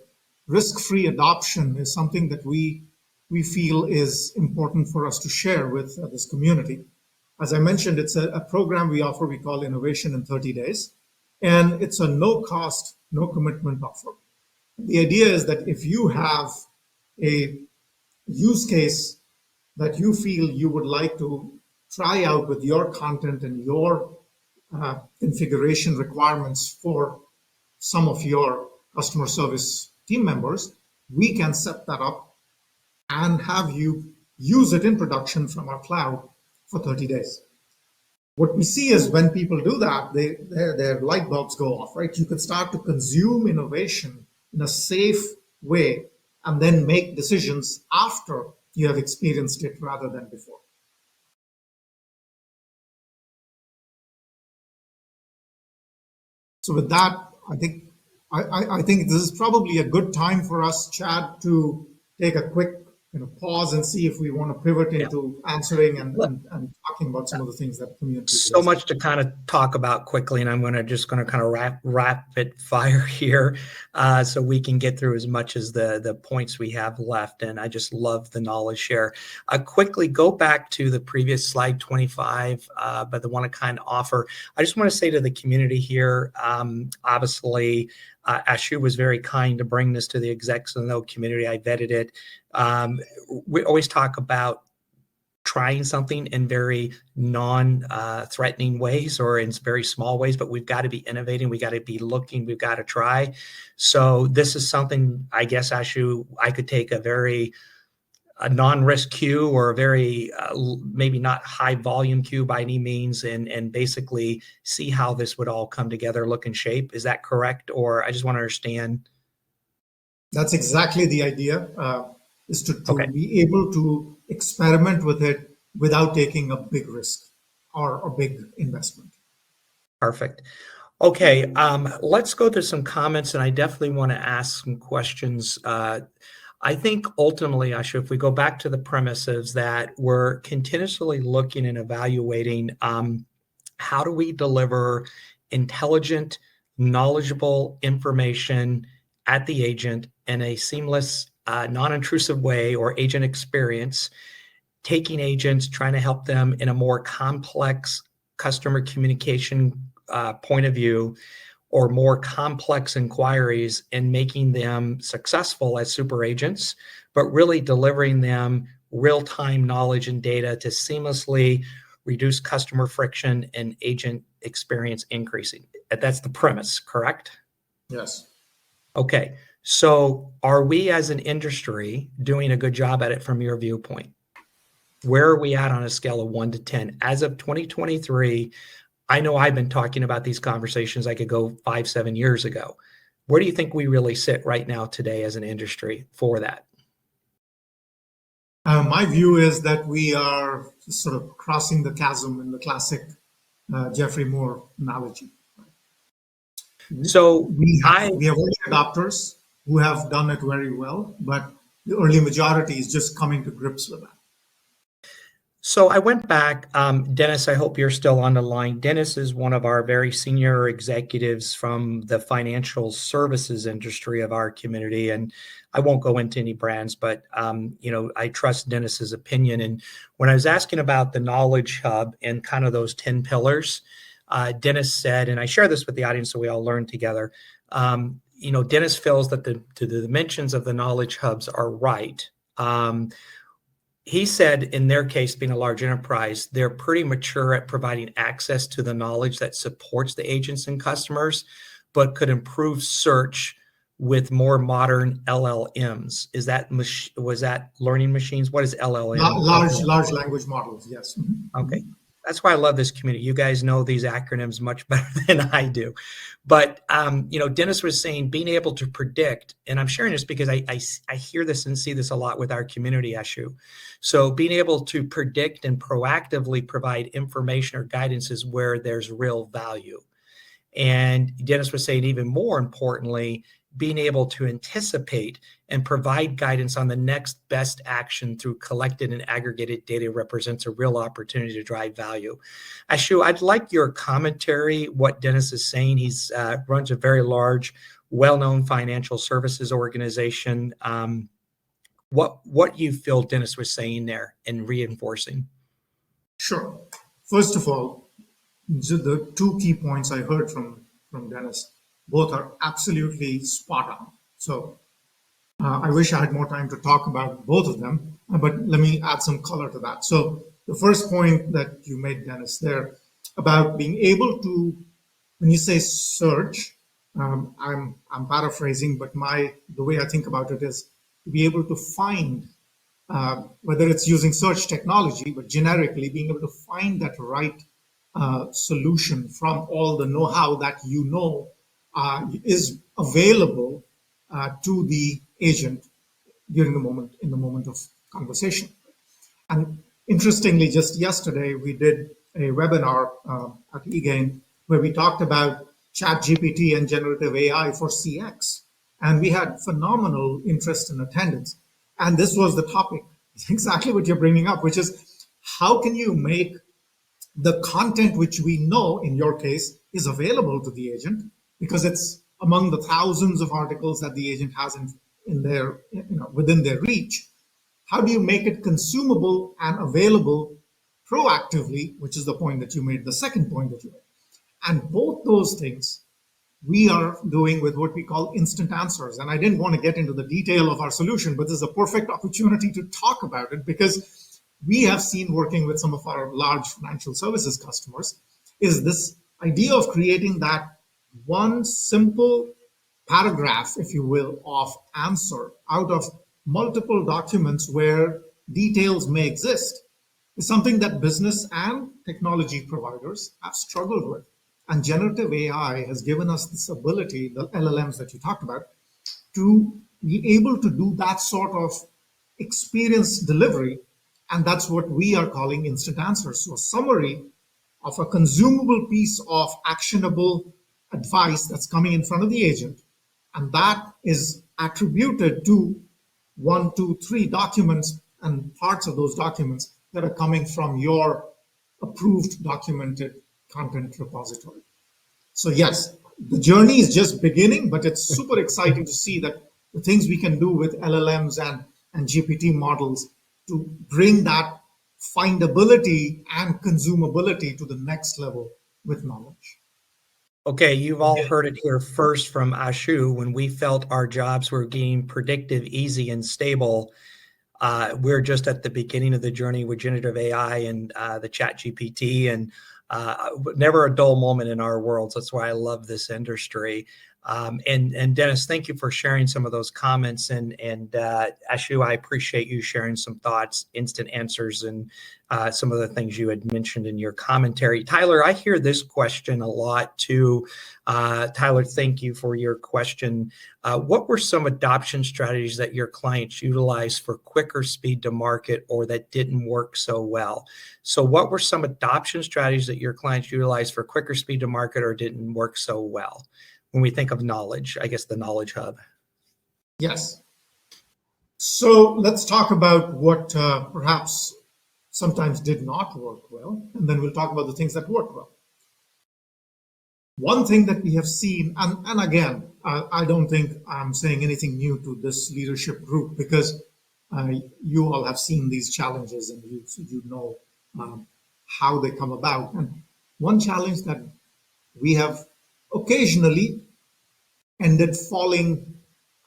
Speaker 2: risk-free adoption is something that we feel is important for us to share with this community. As I mentioned, it's a program we offer, we call Innovation in 30 Days. And it's a no cost, no commitment offer. The idea is that if you have a use case that you feel you would like to try out with your content and your configuration requirements for some of your customer service team members, we can set that up and have you use it in production from our cloud for 30 days. What we see is when people do that, their light bulbs go off, right? You can start to consume innovation in a safe way and then make decisions after you have experienced it rather than before. So with that, I think this is probably a good time for us, Chad, to take a quick pause and see if we want to pivot into answering and talking about some of the things that the community.
Speaker 1: So much to kind of talk about quickly, and I'm just going to kind of rapid fire here, so we can get through as much as the points we have left. And I just love the knowledge share. Quickly go back to the previous slide 25, but the one to kind of offer. I just want to say to the community here, obviously. Ashu was very kind to bring this to the Execs In The Know community. I vetted it. We always talk about trying something in very non-threatening ways or in very small ways, but we've got to be innovating. We got to be looking. We've got to try. So this is something, I guess, Ashu, I could take a non-risk queue or a very maybe not high volume queue by any means, and basically see how this would all come together, look and shape. Is that correct? Or I just want to understand.
Speaker 2: That's exactly the idea, is to be able to experiment with it without taking a big risk or a big investment.
Speaker 1: Perfect. Okay, let's go to some comments, and I definitely want to ask some questions. I think ultimately, Ashu, if we go back to the premises that we're continuously looking and evaluating how do we deliver intelligent, knowledgeable information at the agent in a seamless, non-intrusive way or agent experience, taking agents, trying to help them in a more complex customer communication point of view, or more complex inquiries, and making them successful as super agents, but really delivering them real-time knowledge and data to seamlessly reduce customer friction and agent experience increasing. That's the premise, correct?
Speaker 2: Yes.
Speaker 1: Okay, so are we as an industry doing a good job at it from your viewpoint? Where are we at on a scale of 1 to 10? As of 2023, I know I've been talking about these conversations. I could go 5-7 years ago. Where do you think we really sit right now today as an industry for that?
Speaker 2: My view is that we are sort of crossing the chasm in the classic Jeffrey Moore analogy.
Speaker 1: So
Speaker 2: we have early adopters who have done it very well, but the early majority is just coming to grips with that.
Speaker 1: So I went back, Dennis, I hope you're still on the line. Dennis is one of our very senior executives from the financial services industry of our community. And I won't go into any brands, but I trust Dennis's opinion. And when I was asking about the knowledge hub and kind of those 10 pillars, Dennis said, and I share this with the audience so we all learn together. Dennis feels that the dimensions of the knowledge hubs are right. He said in their case, being a large enterprise, they're pretty mature at providing access to the knowledge that supports the agents and customers, but could improve search with more modern LLMs. Was that learning machines? What is LLM?
Speaker 2: Large language models, yes.
Speaker 1: Okay. That's why I love this community. You guys know these acronyms much better than I do. But, Dennis was saying being able to predict, and I'm sharing this because I hear this and see this a lot with our community, Ashu. So being able to predict and proactively provide information or guidance is where there's real value. And Dennis was saying, even more importantly, being able to anticipate and provide guidance on the next best action through collected and aggregated data represents a real opportunity to drive value. Ashu, I'd like your commentary, what Dennis is saying. He's runs a very large, well-known financial services organization. What you feel Dennis was saying there and reinforcing?
Speaker 2: Sure. First of all, the two key points I heard from Dennis, both are absolutely spot on. So I wish I had more time to talk about both of them, but let me add some color to that. So the first point that you made, Dennis, there about being able to, when you say search, I'm paraphrasing, but the way I think about it is to be able to find, whether it's using search technology, but generically being able to find that right solution from all the know-how that is available to the agent during in the moment of conversation. And interestingly, just yesterday we did a webinar at eGain where we talked about ChatGPT and generative AI for CX, and we had phenomenal interest and attendance. And this was the topic, exactly what you're bringing up, which is how can you make the content which we know, in your case, is available to the agent because it's among the thousands of articles that the agent has in their, within their reach. How do you make it consumable and available proactively, which is the point that you made, the second point that you made. And both those things we are doing with what we call instant answers. And I didn't want to get into the detail of our solution, but this is a perfect opportunity to talk about it because we have seen, working with some of our large financial services customers, is this idea of creating that one simple paragraph, if you will, of answer out of multiple documents where details may exist is something that business and technology providers have struggled with. And generative AI has given us this ability, the LLMs that you talked about, to be able to do that sort of experience delivery. And that's what we are calling instant answers. So a summary of a consumable piece of actionable advice that's coming in front of the agent. And that is attributed to 1, 2, 3 documents and parts of those documents that are coming from your approved documented content repository. So yes, the journey is just beginning, but it's super exciting to see that the things we can do with LLMs and GPT models to bring that findability and consumability to the next level with knowledge.
Speaker 1: Okay, you've all heard it here first from Ashu. When we felt our jobs were getting predictive, easy, and stable, we're just at the beginning of the journey with generative AI and the Chat GPT, and never a dull moment in our worlds. That's why I love this industry. And Dennis, thank you for sharing some of those comments. And Ashu, I appreciate you sharing some thoughts, instant answers, and some of the things you had mentioned in your commentary. Tyler, I hear this question a lot too. Tyler, thank you for your question. What were some adoption strategies that your clients utilized for quicker speed to market or that didn't work so well? So what were some adoption strategies that your clients utilized for quicker speed to market or didn't work so well? When we think of knowledge, I guess the knowledge hub.
Speaker 2: Yes. So let's talk about what perhaps sometimes did not work well, and then we'll talk about the things that worked well. One thing that we have seen, and again, I don't think I'm saying anything new to this leadership group because you all have seen these challenges and you know how they come about. And One challenge that we have occasionally ended falling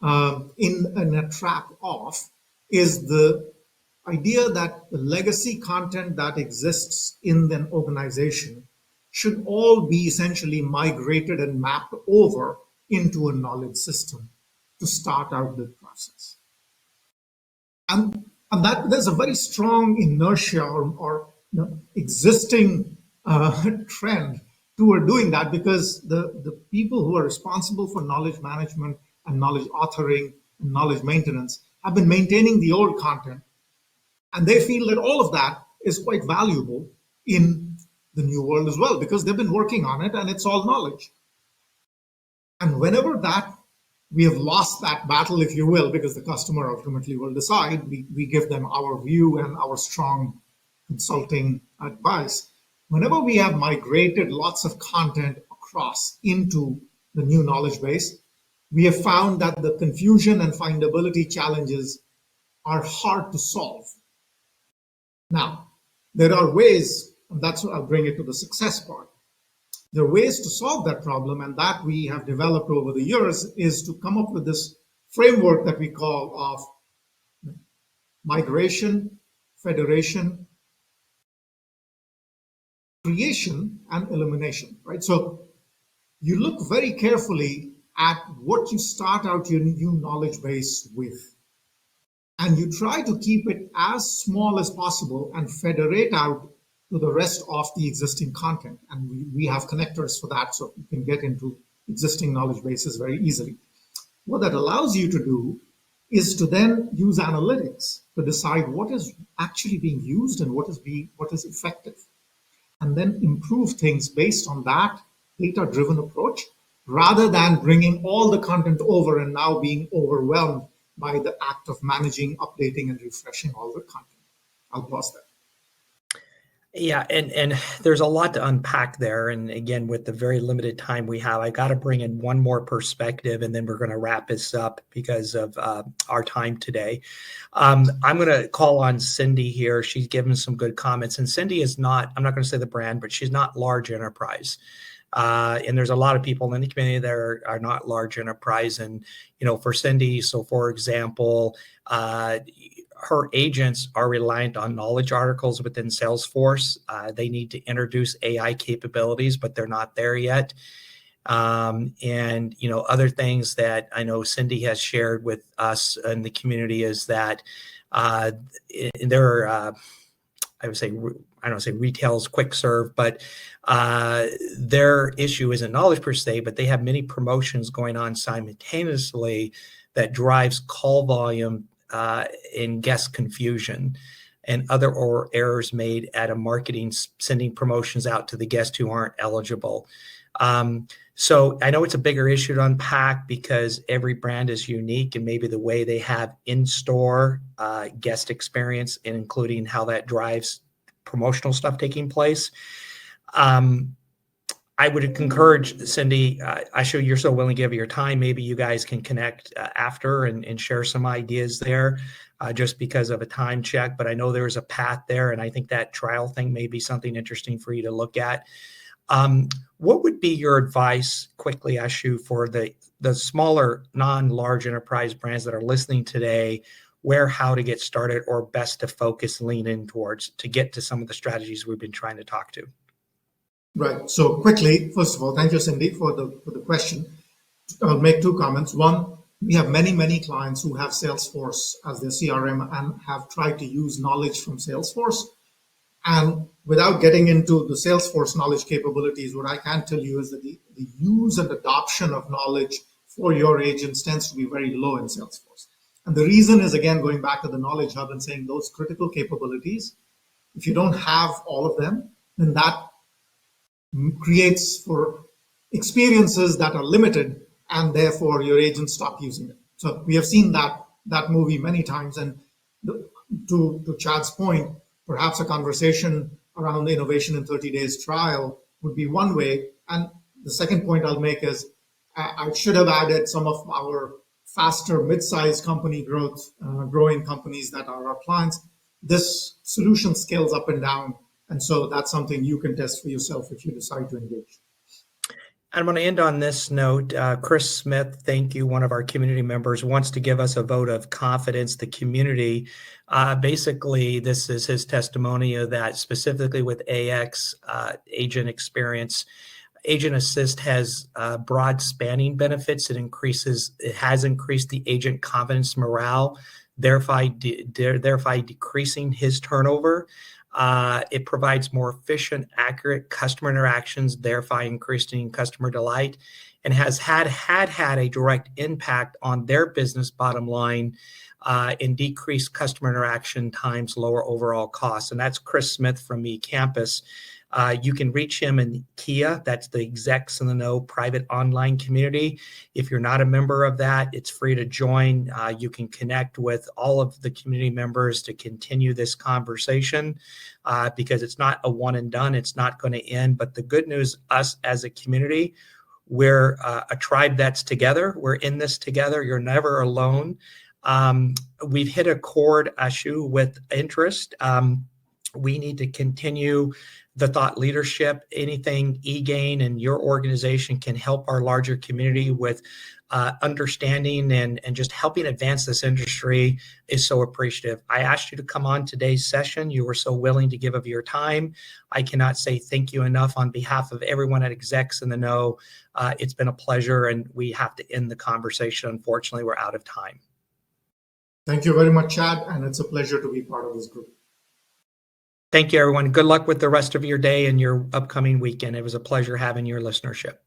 Speaker 2: in a trap of is the idea that the legacy content that exists in an organization should all be essentially migrated and mapped over into a knowledge system to start out the process. And that there's a very strong inertia or existing trend toward doing that, because the people who are responsible for knowledge management and knowledge authoring and knowledge maintenance have been maintaining the old content, and they feel that all of that is quite valuable in the new world as well, because they've been working on it and it's all knowledge. And whenever that we have lost that battle, if you will, because the customer ultimately will decide, we give them our view and our strong consulting advice. Whenever we have migrated lots of content across into the new knowledge base, we have found that the confusion and findability challenges are hard to solve. Now, there are ways, and that's what I'll bring it to the success part. There are ways to solve that problem, and that we have developed over the years is to come up with this framework that we call of migration, federation, creation, and elimination, right? So you look very carefully at what you start out your new knowledge base with, and you try to keep it as small as possible and federate out to the rest of the existing content. And we have connectors for that, so you can get into existing knowledge bases very easily. What that allows you to do is to then use analytics to decide what is actually being used and what is effective, and then improve things based on that data-driven approach, rather than bringing all the content over and now being overwhelmed by the act of managing, updating, and refreshing all the content. I'll pause there.
Speaker 1: Yeah, and there's a lot to unpack there. And again, with the very limited time we have, I got to bring in one more perspective, and then we're going to wrap this up because of our time today. I'm going to call on Cindy here. She's given some good comments. And Cindy is not, I'm not going to say the brand, but she's not large enterprise. And there's a lot of people in the community that are not large enterprise. And, for Cindy, so for example, her agents are reliant on knowledge articles within Salesforce. They need to introduce AI capabilities, but they're not there yet. And other things that I know Cindy has shared with us in the community is that there are, I would say, I don't say retail's quick serve, but their issue isn't knowledge per se, but they have many promotions going on simultaneously that drives call volume and guest confusion and other errors made at a marketing sending promotions out to the guests who aren't eligible. So I know it's a bigger issue to unpack because every brand is unique, and maybe the way they have in-store guest experience, and including how that drives promotional stuff taking place. I would encourage Cindy, Ashu, you're so willing to give your time. Maybe you guys can connect after and share some ideas there just because of a time check. But I know there's a path there, and I think that trial thing may be something interesting for you to look at. What would be your advice quickly, Ashu, for the smaller, non-large enterprise brands that are listening today, where, how to get started, or best to focus, lean in towards to get to some of the strategies we've been trying to talk to?
Speaker 2: Right. So quickly, first of all, thank you, Cindy, for the question. I'll make two comments. One, we have many clients who have Salesforce as their CRM and have tried to use knowledge from Salesforce. And without getting into the Salesforce knowledge capabilities, what I can tell you is that the use and adoption of knowledge for your agents tends to be very low in Salesforce. And the reason is, again, going back to the Knowledge Hub and saying those critical capabilities, if you don't have all of them, then that creates for experiences that are limited, and therefore your agents stop using it. So we have seen that movie many times. And to Chad's point, perhaps a conversation around the innovation in 30 days trial would be one way. And the second point I'll make is I should have added some of our faster mid-sized company growing companies that are our clients. This solution scales up and down And so that's something you can test for yourself if you decide to engage.
Speaker 1: I'm going to end on this note. Chris Smith, thank you, one of our community members, wants to give us a vote of confidence. The community, basically, this is his testimonial that specifically with AX agent experience, Agent Assist has broad spanning benefits. It has increased the agent confidence morale, thereby decreasing his turnover. It provides more efficient, accurate customer interactions, thereby increasing customer delight, and has had a direct impact on their business bottom line in decreased customer interaction times, lower overall costs. And that's Chris Smith from eCampus. You can reach him in Kia. That's the Execs in the Know private online community. If you're not a member of that, it's free to join. You can connect with all of the community members to continue this conversation because it's not a one and done. It's not going to end. But the good news, us as a community, we're a tribe that's together. We're in this together. You're never alone. We've hit a chord, Ashu, with interest. We need to continue the thought leadership. Anything eGain and your organization can help our larger community with understanding and just helping advance this industry is so appreciative. I asked you to come on today's session. You were so willing to give of your time. I cannot say thank you enough on behalf of everyone at Execs in the Know. It's been a pleasure, and we have to end the conversation. Unfortunately, we're out of time.
Speaker 2: Thank you very much, Chad, and it's a pleasure to be part of this group.
Speaker 1: Thank you, everyone. Good luck with the rest of your day and your upcoming weekend. It was a pleasure having your listenership.